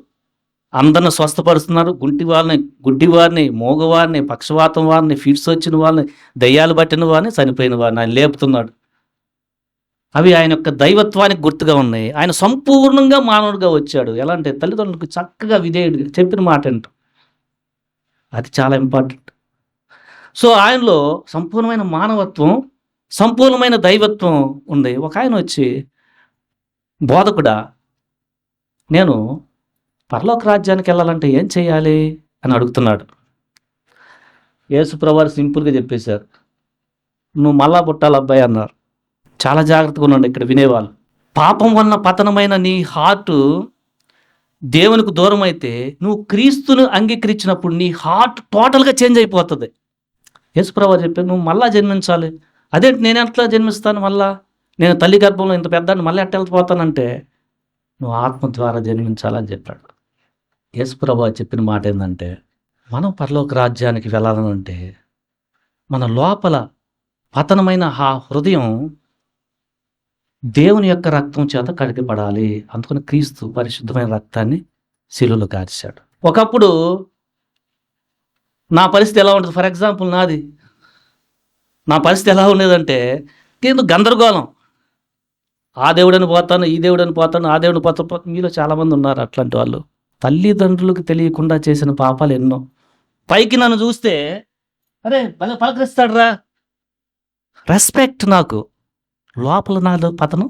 అందరిని స్వస్థపరుస్తున్నారు. గుడ్డివారిని, మూగవారిని, పక్షవాతం వారిని, ఫిట్స్ వచ్చిన వారిని, దయ్యాలు పట్టిన వారిని, చనిపోయిన వారిని ఆయన లేపుతున్నాడు. అవి ఆయన యొక్క దైవత్వానికి గుర్తుగా ఉన్నాయి. ఆయన సంపూర్ణంగా మానవుడిగా వచ్చాడు. ఎలా అంటే తల్లిదండ్రులకు చక్కగా విధేయుడు, చెప్పిన మాట ఏంటో అది చాలా ఇంపార్టెంట్. సో ఆయనలో సంపూర్ణమైన మానవత్వం, సంపూర్ణమైన దైవత్వం ఉంది. ఒక ఆయన వచ్చి, బోధకుడా, నేను పరలోక రాజ్యానికి వెళ్ళాలంటే ఏం చేయాలి అని అడుగుతున్నాడు. యేసుప్రభు వారు సింపుల్గా చెప్పేశారు, నువ్వు మళ్ళా పుట్టాలి అబ్బాయి అన్నారు. చాలా జాగ్రత్తగా ఉండండి ఇక్కడ వినేవాళ్ళు. పాపం వలన పతనమైన నీ హార్ట్ దేవునికి దూరం అయితే నువ్వు క్రీస్తును అంగీకరించినప్పుడు నీ హార్ట్ టోటల్గా చేంజ్ అయిపోతుంది. యేసుప్రభు వారు చెప్పారు, నువ్వు మళ్ళా జన్మించాలి. అదేంటి, నేను ఎట్లా జన్మిస్తాను మళ్ళా? నేను తల్లి గర్భంలో ఇంత పెద్దాన్ని మళ్ళీ ఎట్లా వెళ్ళిపోతానంటే నువ్వు ఆత్మ ద్వారా జన్మించాలని చెప్పాడు. యేసుప్రభు వారు చెప్పిన మాట ఏంటంటే, మనం పరలోక రాజ్యానికి వెళ్ళాలనంటే మన లోపల పతనమైన ఆ హృదయం దేవుని యొక్క రక్తం చేత కడిగబడాలి. అందుకని క్రీస్తు పరిశుద్ధమైన రక్తాన్ని శిలువలో కార్చాడు. ఒకప్పుడు నా పరిస్థితి ఎలా ఉంటుంది, ఫర్ ఎగ్జాంపుల్ నా పరిస్థితి ఎలా ఉండేదంటే ఎందుకు గందరగోళం. ఆ దేవుడని పోతాను, ఈ దేవుడని పోతాను, ఆ దేవుడిని పోతాను. మీలో చాలామంది ఉన్నారు అట్లాంటి వాళ్ళు. తల్లిదండ్రులకు తెలియకుండా చేసిన పాపాలు ఎన్నో. పైకి నన్ను చూస్తే అరే భలే పలకరిస్తాడురా, రెస్పెక్ట్. నాకు లోపల నాలో పతనం.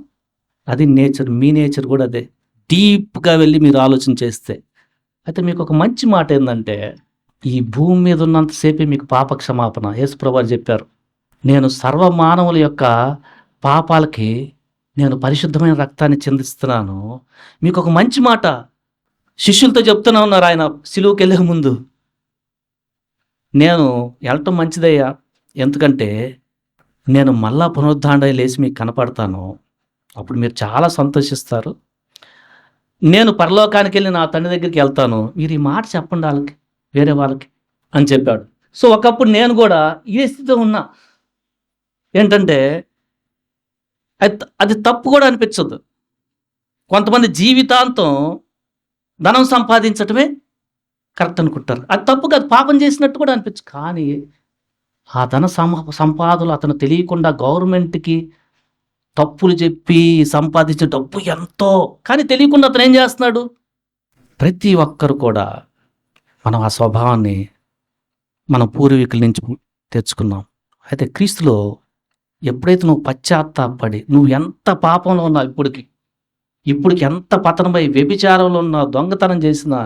అది నేచర్, మీ నేచర్ కూడా అదే. డీప్గా వెళ్ళి మీరు ఆలోచన చేస్తే. అయితే మీకు ఒక మంచి మాట ఏంటంటే, ఈ భూమి మీద ఉన్నంతసేపే మీకు పాప క్షమాపణ. యేసుప్రభు వారు చెప్పారు, నేను సర్వ మానవుల యొక్క పాపాలకి నేను పరిశుద్ధమైన రక్తాన్ని చిందిస్తున్నాను. మీకు ఒక మంచి మాట శిష్యులతో చెప్తూనే ఉన్నారు ఆయన సిలువకి వెళ్ళే ముందు, నేను వెళ్ళటం మంచిదయ్యా, ఎందుకంటే నేను మళ్ళా పునరుద్ధారణ లేచి మీకు కనపడతాను, అప్పుడు మీరు చాలా సంతోషిస్తారు. నేను పరలోకానికి వెళ్ళి నా తండ్రి దగ్గరికి వెళ్తాను, మీరు ఈ మాట చెప్పండి వాళ్ళకి, వేరే వాళ్ళకి అని చెప్పాడు. సో ఒకప్పుడు నేను కూడా ఇదే స్థితిలో ఉన్నా. ఏంటంటే అది తప్పు కూడా అనిపించదు. కొంతమంది జీవితాంతం ధనం సంపాదించటమే కరెక్ట్ అనుకుంటారు. అది తప్పు కాదు, పాపం చేసినట్టు కూడా అనిపించదు. కానీ ఆ ధన సంపాదనలు అతను తెలియకుండా గవర్నమెంట్కి తప్పులు చెప్పి సంపాదించిన డబ్బు ఎంతో, కానీ తెలియకుండా అతను ఏం చేస్తున్నాడు? ప్రతి ఒక్కరు కూడా మనం ఆ స్వభావాన్ని మన పూర్వీకుల నుంచి తెచ్చుకున్నాం. అయితే క్రీస్తులో ఎప్పుడైతే నువ్వు పశ్చాత్తాపడి, నువ్వు ఎంత పాపంలో ఉన్నావు, ఇప్పటికి ఎంత పతనమై వ్యభిచారంలో ఉన్నావు, దొంగతనం చేసినా,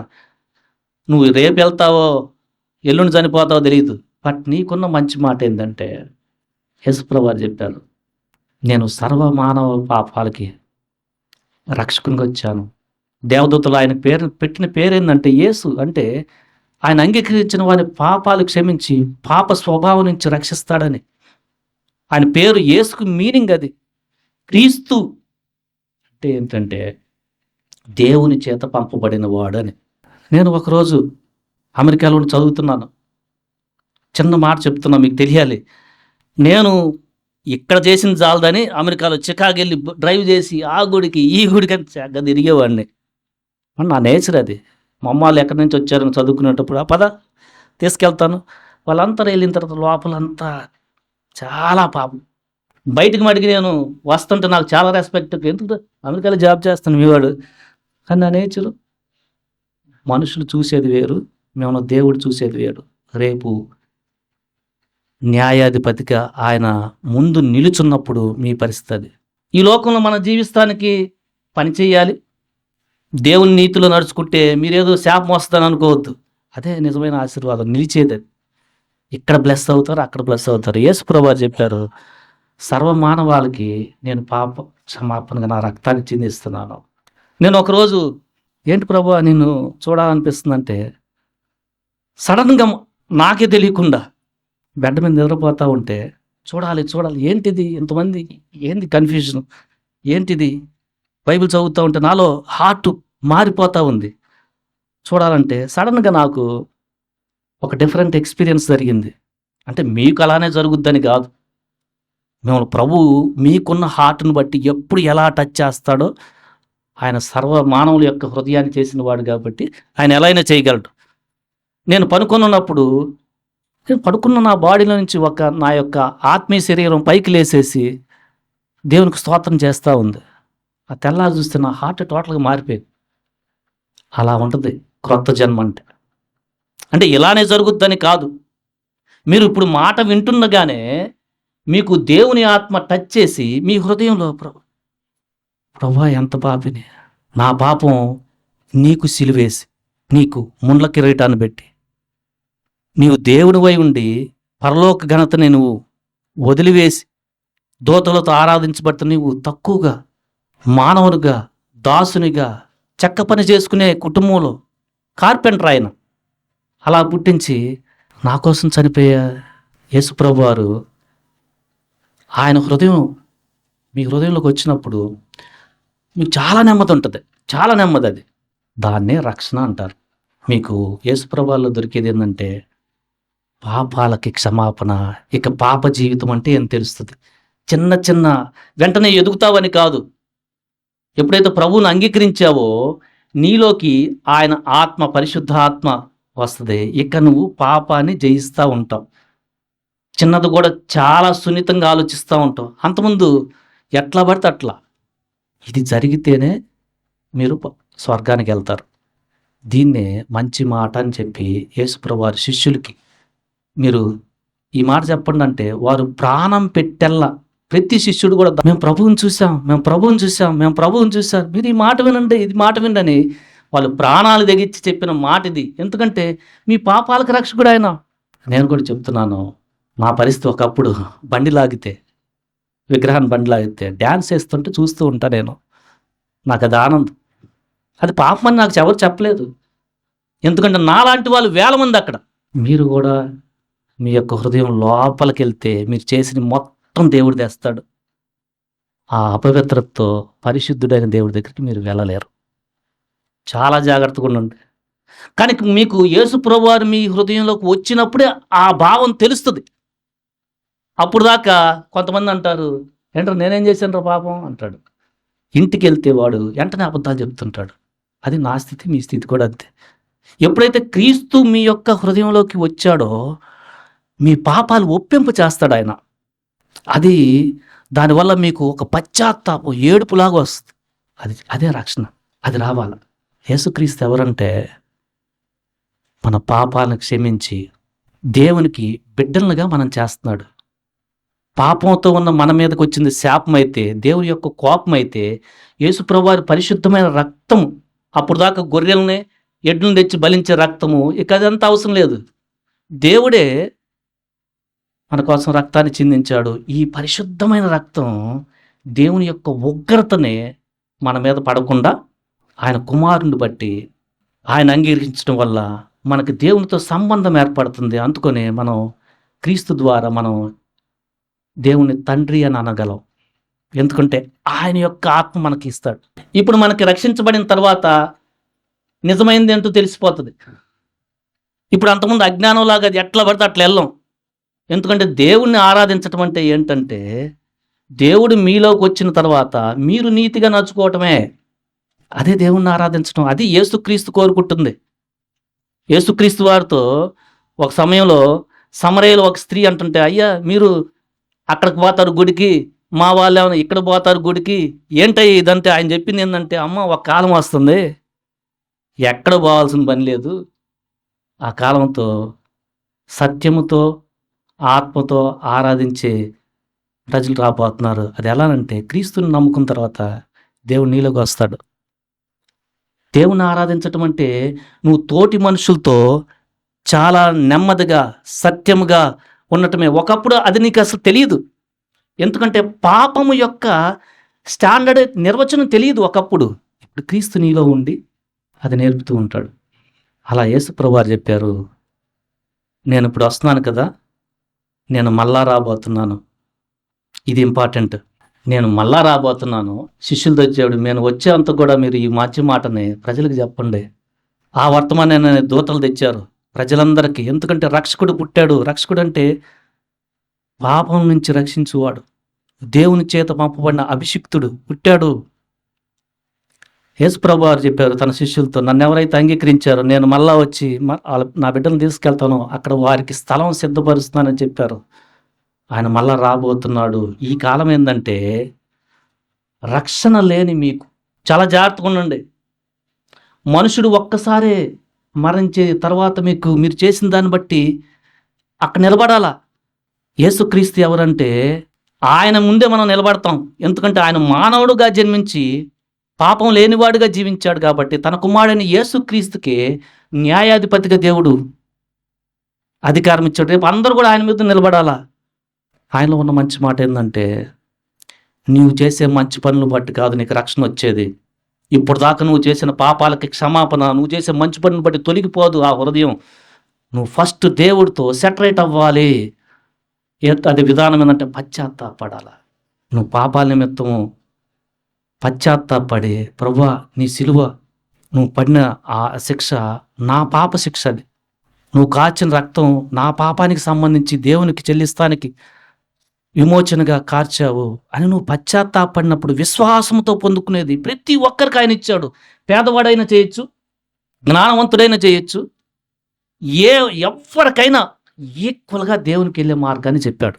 నువ్వు రేపు వెళ్తావో ఎల్లుండి చనిపోతావో తెలియదు. బట్ నీకున్న మంచి మాట ఏంటంటే, యేసుప్రభు వారు చెప్పారు, నేను సర్వ మానవ పాపాలకి రక్షకునిగా వచ్చాను. దేవదూతలు ఆయన పెట్టిన పేరు ఏంటంటే యేసు. అంటే ఆయన అంగీకరించిన వారి పాపాలు క్షమించి పాప స్వభావం నుంచి రక్షిస్తాడని. ఆయన పేరు యేసుకు మీనింగ్ అది. క్రీస్తు అంటే ఏంటంటే దేవుని చేత పంపబడిన వాడు అని. నేను ఒకరోజు అమెరికాలో చదువుతున్నాను. చిన్న మాట చెప్తున్నా, మీకు తెలియాలి. నేను ఇక్కడ చేసిన చాలదని అమెరికాలో చికాగో వెళ్ళి డ్రైవ్ చేసి ఆ గుడికి ఈ గుడికి అని చక్కగా తిరిగేవాడిని. నా నేచర్ అది. మా అమ్మ వాళ్ళు ఎక్కడి నుంచి వచ్చారని చదువుకునేటప్పుడు ఆ పద తీసుకెళ్తాను. వాళ్ళంతా వెళ్ళిన తర్వాత లోపలంతా చాలా పాపం. బయటికి మడికి నేను వస్తుంటే నాకు చాలా రెస్పెక్ట్. ఎందుకు అమెరికాలో జాబ్ చేస్తాను మీవాడు. కానీ నా నేచరు మనుషులు చూసేది వేరు, మేము దేవుడు చూసేది వేరు. రేపు న్యాయాధిపతిగా ఆయన ముందు నిలుచున్నప్పుడు మీ పరిస్థితి. ఈ లోకంలో మనం జీవిస్తానికి పని చేయాలి, దేవుని నీతిలో నడుచుకుంటే మీరేదో శాపం వస్తుందని అనుకోవద్దు. అదే నిజమైన ఆశీర్వాదం, నిలిచేది. ఇక్కడ బ్లెస్ అవుతారు, అక్కడ బ్లెస్ అవుతారు. యేసుప్రభు వారు చెప్పారు, సర్వమానవాళికి నేను పాప క్షమాపణగా నా రక్తాన్ని చిందిస్తున్నాను. నేను ఒకరోజు ఏంటి ప్రభు నిన్ను చూడాలనిపిస్తుందంటే, సడన్గా నాకే తెలియకుండా బెడ్ మీద నిద్రపోతూ ఉంటే చూడాలి ఏంటిది ఇంతమంది, ఏంది కన్ఫ్యూజన్, ఏంటిది బైబిల్ చదువుతూ ఉంటే నాలో హార్ట్ మారిపోతూ ఉంది. చూడాలంటే సడన్గా నాకు ఒక డిఫరెంట్ ఎక్స్పీరియన్స్ జరిగింది. అంటే మీకు అలానే జరుగుద్దని కాదు, మిమ్మల్ని ప్రభు మీకున్న హార్ట్ని బట్టి ఎప్పుడు ఎలా టచ్ చేస్తాడో ఆయన సర్వ మానవుల యొక్క హృదయాన్ని చేసిన వాడు కాబట్టి ఆయన ఎలా అయినా చేయగలడు. నేను పడుకున్నప్పుడు నేను పడుకున్న నా బాడీలో నుంచి నా యొక్క ఆత్మీయ శరీరం పైకి లేసేసి దేవునికి స్తోత్రం చేస్తూ ఉంది. ఆ తెల్లారి చూస్తే నా హార్ట్ టోటల్గా మారిపోయింది. అలా ఉంటుంది క్రొత్త జన్మ అంటే ఇలానే జరుగుద్దని కాదు. మీరు ఇప్పుడు మాట వింటుండగానే మీకు దేవుని ఆత్మ టచ్ చేసి మీ హృదయంలో ప్రభా ఎంత పాపిని, నా పాపం నీకు సిలువేసి నీకు ముండ్ల కిరీటాన్ని పెట్టి నీవు దేవునివై ఉండి పరలోక ఘనతని నువ్వు వదిలివేసి దూతలతో ఆరాధించబడితే నీవు తక్కువగా మానవునిగా దాసునిగా చెక్క పని చేసుకునే కుటుంబంలో కార్పెంటర్ ఆయన అలా పుట్టించి నా కోసం చనిపోయే యేసుప్రభు వారు ఆయన హృదయం మీ హృదయంలోకి వచ్చినప్పుడు మీకు చాలా నెమ్మది ఉంటుంది. చాలా నెమ్మది. అది దాన్నే రక్షణ అంటారు. మీకు యేసుప్రభువులో దొరికేది ఏంటంటే పాపాలకి క్షమాపణ. ఇక పాప జీవితం అంటే ఏం తెలుస్తుంది. చిన్న చిన్న వెంటనే ఎదుగుతావని కాదు. ఎప్పుడైతే ప్రభువుని అంగీకరించావో నీలోకి ఆయన ఆత్మ, పరిశుద్ధ ఆత్మ వస్తుంది. ఇక నువ్వు పాపాన్ని జయిస్తూ ఉంటావు. చిన్నది కూడా చాలా సున్నితంగా ఆలోచిస్తూ ఉంటావు. అంతకుముందు ఎట్లా పడితే అట్లా. ఇది జరిగితేనే మీరు స్వర్గానికి వెళ్తారు. దీన్నే మంచి మాట అని చెప్పి యేసుప్రభు వారి శిష్యులకి మీరు ఈ మాట చెప్పండి అంటే వారు ప్రాణం పెట్టెల్లా ప్రతి శిష్యుడు కూడా మేము ప్రభువుని చూసాం, మేము ప్రభువుని చూసాం, మేము ప్రభువుని చూసాం, మీరు ఈ మాట వినండి, ఇది మాట వినండి వాళ్ళు ప్రాణాలు తెగించి చెప్పిన మాట ఇది. ఎందుకంటే మీ పాపాలకు రక్షకుడు ఆయన. నేను కూడా చెప్తున్నాను, నా పరిస్థితి ఒకప్పుడు బండి లాగితే, విగ్రహాన్ని బండి లాగితే డ్యాన్స్ వేస్తుంటే చూస్తూ ఉంటా నేను. నాకు అది ఆనందం. అది పాపం అని నాకు ఎవరు చెప్పలేదు. ఎందుకంటే నాలాంటి వాళ్ళు వేల మంది అక్కడ. మీరు కూడా మీ యొక్క హృదయం లోపలికి వెళ్తే మీరు చేసిన మొత్తం దేవుడు తెస్తాడు. ఆ అపవిత్రతతో పరిశుద్ధుడైన దేవుడి దగ్గరికి మీరు వెళ్ళలేరు. చాలా జాగ్రత్తగా ఉండండి. కానీ మీకు యేసు ప్రభువారు మీ హృదయంలోకి వచ్చినప్పుడే ఆ భావం తెలుస్తుంది. అప్పుడు దాకా కొంతమంది అంటారు, ఏంటో నేనేం చేశాను రా పాపం అంటాడు. ఇంటికి వెళ్తే వాడు వెంటనే అబద్ధాలు చెప్తుంటాడు. అది నా స్థితి, మీ స్థితి కూడా అంతే. ఎప్పుడైతే క్రీస్తు మీ యొక్క హృదయంలోకి వచ్చాడో మీ పాపాలు ఒప్పింపు చేస్తాడు ఆయన. అది దానివల్ల మీకు ఒక పశ్చాత్తాపం, ఏడుపులాగా వస్తుంది. అదే రక్షణ. అది రావాలి. యేసుక్రీస్తు ఎవరంటే మన పాపాలను క్షమించి దేవునికి బిడ్డలుగా మనం చేస్తున్నాడు. పాపంతో ఉన్న మన మీదకి వచ్చింది శాపం అయితే, దేవుని యొక్క కోపం అయితే, యేసుప్రభువారి పరిశుద్ధమైన రక్తము, అప్పుడు దాకా గొర్రెలనే ఎడ్లను తెచ్చి బలించే రక్తము, ఇక అదంతా అవసరం లేదు. దేవుడే మన కోసం రక్తాన్ని చిందించాడు. ఈ పరిశుద్ధమైన రక్తం దేవుని యొక్క ఉగ్రతనే మన మీద పడకుండా ఆయన కుమారుని బట్టి ఆయన అంగీకరించడం వల్ల మనకి దేవునితో సంబంధం ఏర్పడుతుంది. అందుకనే మనం క్రీస్తు ద్వారా మనం దేవుని తండ్రి అని అనగలం. ఎందుకంటే ఆయన యొక్క ఆత్మ మనకి ఇస్తాడు. ఇప్పుడు మనకి రక్షించబడిన తర్వాత నిజమైంది ఏంటో తెలిసిపోతుంది. ఇప్పుడు అంతకుముందు అజ్ఞానంలాగా అది ఎట్లా పడితే అట్లా వెళ్ళాం. ఎందుకంటే దేవుణ్ణి ఆరాధించటం అంటే ఏంటంటే దేవుడు మీలోకి వచ్చిన తర్వాత మీరు నీతిగా నడుచుకోవటమే. అదే దేవుణ్ణి ఆరాధించడం. అది యేసుక్రీస్తు కోరుకుంటుంది. యేసుక్రీస్తు వారితో ఒక సమయంలో సమరయలో ఒక స్త్రీ అంటుంటే, అయ్యా మీరు అక్కడికి పోతారు గుడికి, మా వాళ్ళు ఏమైనా ఇక్కడ పోతారు గుడికి, ఏంటయ్య ఇదంటే ఆయన చెప్పింది ఏంటంటే, అమ్మ ఒక కాలం వస్తుంది ఎక్కడ పోవాల్సిన పని లేదు, ఆ కాలంతో సత్యముతో ఆత్మతో ఆరాధించే ప్రజలు రాబోతున్నారు. అది ఎలానంటే క్రీస్తుని నమ్ముకున్న తర్వాత దేవుడు నీలోకి వస్తాడు. దేవుని ఆరాధించటం అంటే నువ్వు తోటి మనుషులతో చాలా నెమ్మదిగా సత్యముగా ఉండటమే. ఒకప్పుడు అది నీకు అసలు తెలియదు. ఎందుకంటే పాపము యొక్క స్టాండర్డ్ నిర్వచనం తెలియదు ఒకప్పుడు. ఇప్పుడు క్రీస్తు నీలో ఉండి అది నేర్పుతూ ఉంటాడు. అలా యేసు ప్రభువారు చెప్పారు, నేను ఇప్పుడు వస్తున్నాను కదా, నేను మళ్ళా రాబోతున్నాను. ఇది ఇంపార్టెంట్. నేను మళ్ళా రాబోతున్నాను. శిష్యులతో వచ్చాడు, నేను వచ్చేంత కూడా మీరు ఈ మంచి మాటని ప్రజలకు చెప్పండి. ఆ వర్తమానాన్ని దూతలు తెచ్చారు ప్రజలందరికీ. ఎందుకంటే రక్షకుడు పుట్టాడు. రక్షకుడు అంటే పాపం నుంచి రక్షించువాడు, దేవుని చేత పంపబడిన అభిషిక్తుడు పుట్టాడు. యేసుప్రభు వారు చెప్పారు తన శిష్యులతో, నన్ను ఎవరైతే అంగీకరించారో నేను మళ్ళా వచ్చి నా బిడ్డలను తీసుకెళ్తాను, అక్కడ వారికి స్థలం సిద్ధపరుస్తున్నానని చెప్పారు. ఆయన మళ్ళా రాబోతున్నాడు. ఈ కాలం ఏందంటే రక్షణ లేని మీకు చాలా జాగ్రత్తగా ఉండండి. మనుషుడు ఒక్కసారే మరణించే తర్వాత మీరు చేసిన దాన్ని బట్టి అక్కడ నిలబడాలా. యేసుక్రీస్తు ఎవరంటే ఆయన ముందే మనం నిలబడతాం. ఎందుకంటే ఆయన మానవుడుగా జన్మించి పాపం లేనివాడుగా జీవించాడు కాబట్టి తన కుమారుడైన యేసుక్రీస్తుకే న్యాయాధిపతిగా దేవుడు అధికారం ఇచ్చాడు. రేపు అందరూ కూడా ఆయన మీద నిలబడాలా. ఆయనలో ఉన్న మంచి మాట ఏంటంటే, నువ్వు చేసే మంచి పనులు బట్టి కాదు నీకు రక్షణ వచ్చేది. ఇప్పుడు దాకా నువ్వు చేసిన పాపాలకి క్షమాపణ, నువ్వు చేసే మంచి పనులు బట్టి తొలగిపోదు ఆ హృదయం. నువ్వు ఫస్ట్ దేవుడితో సెటరేట్ అవ్వాలి. అది విధానం ఏంటంటే పశ్చాత్తాపడాల. నువ్వు పాపాల నిమిత్తం పశ్చాత్తాపడి, ప్రభువా నీ సిలువ, నువ్వు పడిన ఆ శిక్ష నా పాప శిక్ష, అది నువ్వు కాచిన రక్తం నా పాపానికి సంబంధించి దేవునికి చెల్లిస్తానికి విమోచనగా కార్చావు అని నువ్వు పశ్చాత్తాపడినప్పుడు విశ్వాసంతో పొందుకునేది ప్రతి ఒక్కరికి ఆయన ఇచ్చాడు. పేదవాడైనా చేయొచ్చు, జ్ఞానవంతుడైనా చేయొచ్చు, ఎవరికైనా ఈక్వల్గా దేవునికి వెళ్ళే మార్గాన్ని చెప్పాడు.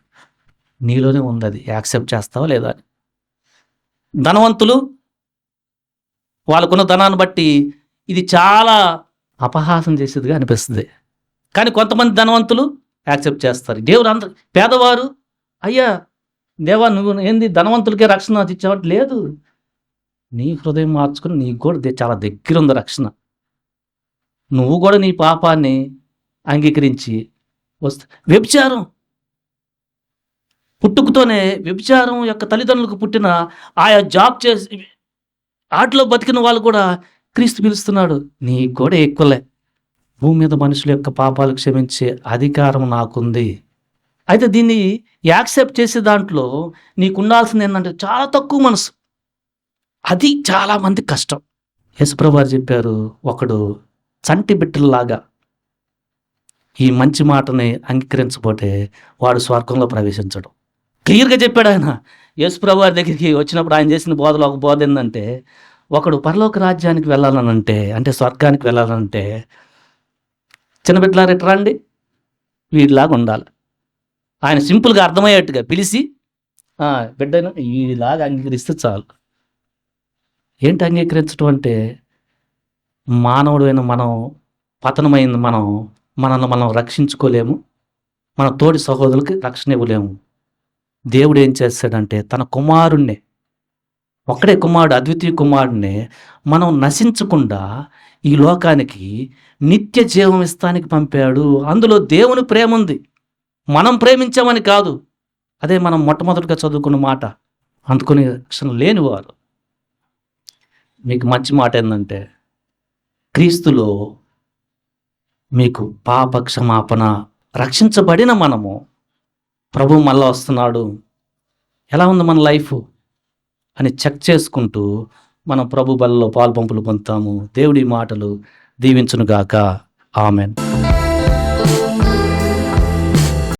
నీలోనే ఉంది, అది యాక్సెప్ట్ చేస్తావా లేదా అని. ధనవంతులు వాళ్ళకున్న ధనాన్ని బట్టి ఇది చాలా అపహాసం చేసేదిగా అనిపిస్తుంది. కానీ కొంతమంది ధనవంతులు యాక్సెప్ట్ చేస్తారు. దేవుడు అందరు పేదవారు, అయ్యా దేవా నువ్వు ఏంది ధనవంతులకే రక్షణ ఇచ్చావంటే, లేదు, నీ హృదయం మార్చుకుని నీకు కూడా చాలా దగ్గర ఉంది రక్షణ. నువ్వు కూడా నీ పాపాన్ని అంగీకరించి వ్యభిచారం పుట్టుకతోనే వ్యభిచారం యొక్క తల్లిదండ్రులకు పుట్టిన ఆయా జాబ్ చేసి ఆటలో బతికిన వాళ్ళు కూడా క్రీస్తు పిలుస్తున్నాడు. నీ కూడా ఎక్కువలే, భూమి మీద మనుషుల యొక్క పాపాలు క్షమించే అధికారం నాకుంది. అయితే దీన్ని యాక్సెప్ట్ చేసే దాంట్లో నీకు ఉండాల్సింది ఏంటంటే చాలా తక్కువ మనసు. అది చాలామంది కష్టం. యేసుప్రభు వారు చెప్పారు, ఒకడు చంటి బిడ్డల్లాగా ఈ మంచి మాటని అంగీకరించబోతే వాడు స్వర్గంలో ప్రవేశించడం. క్లియర్గా చెప్పాడు ఆయన. యేసుప్రభు వారి దగ్గరికి వచ్చినప్పుడు ఆయన చేసిన బోధలో ఒక బోధ ఏంటంటే, ఒకడు పరలోక రాజ్యానికి వెళ్ళాలనంటే, అంటే స్వర్గానికి వెళ్ళాలంటే, చిన్న బిడ్డలారా ఎట్లా రండి, వీడిలాగా ఉండాలి. ఆయన సింపుల్గా అర్థమయ్యేట్టుగా పిలిచి బిడ్డను వీడిలాగా అంగీకరిస్తే చాలు. ఏంటి అంగీకరించడం అంటే, మానవుడు అయిన మనం పతనమైంది, మనల్ని మనం రక్షించుకోలేము, మన తోటి సహోదరులకి రక్షణ ఇవ్వలేము. దేవుడు ఏం చేస్తాడంటే తన కుమారుణ్ణి, ఒక్కడే కుమారుడు, అద్వితీయ కుమారుడిని మనం నశించకుండా ఈ లోకానికి నిత్య జీవం ఇస్తానికి పంపాడు. అందులో దేవుని ప్రేమ ఉంది, మనం ప్రేమించామని కాదు. అదే మనం మొట్టమొదటిగా చదువుకున్న మాట. అందుకుని రక్షణ లేనివారు, మీకు మంచి మాట ఏంటంటే, క్రీస్తులో మీకు పాప క్షమాపణ, రక్షించబడిన మనము, ప్రభు మళ్ళా వస్తున్నాడు, ఎలా ఉంది మన లైఫ్ అని చెక్ చేసుకుంటూ మనం ప్రభు బలలో పాలు పంపులు పొందుతాము. దేవుడి మాటలు దీవించునుగాక. ఆమెన్.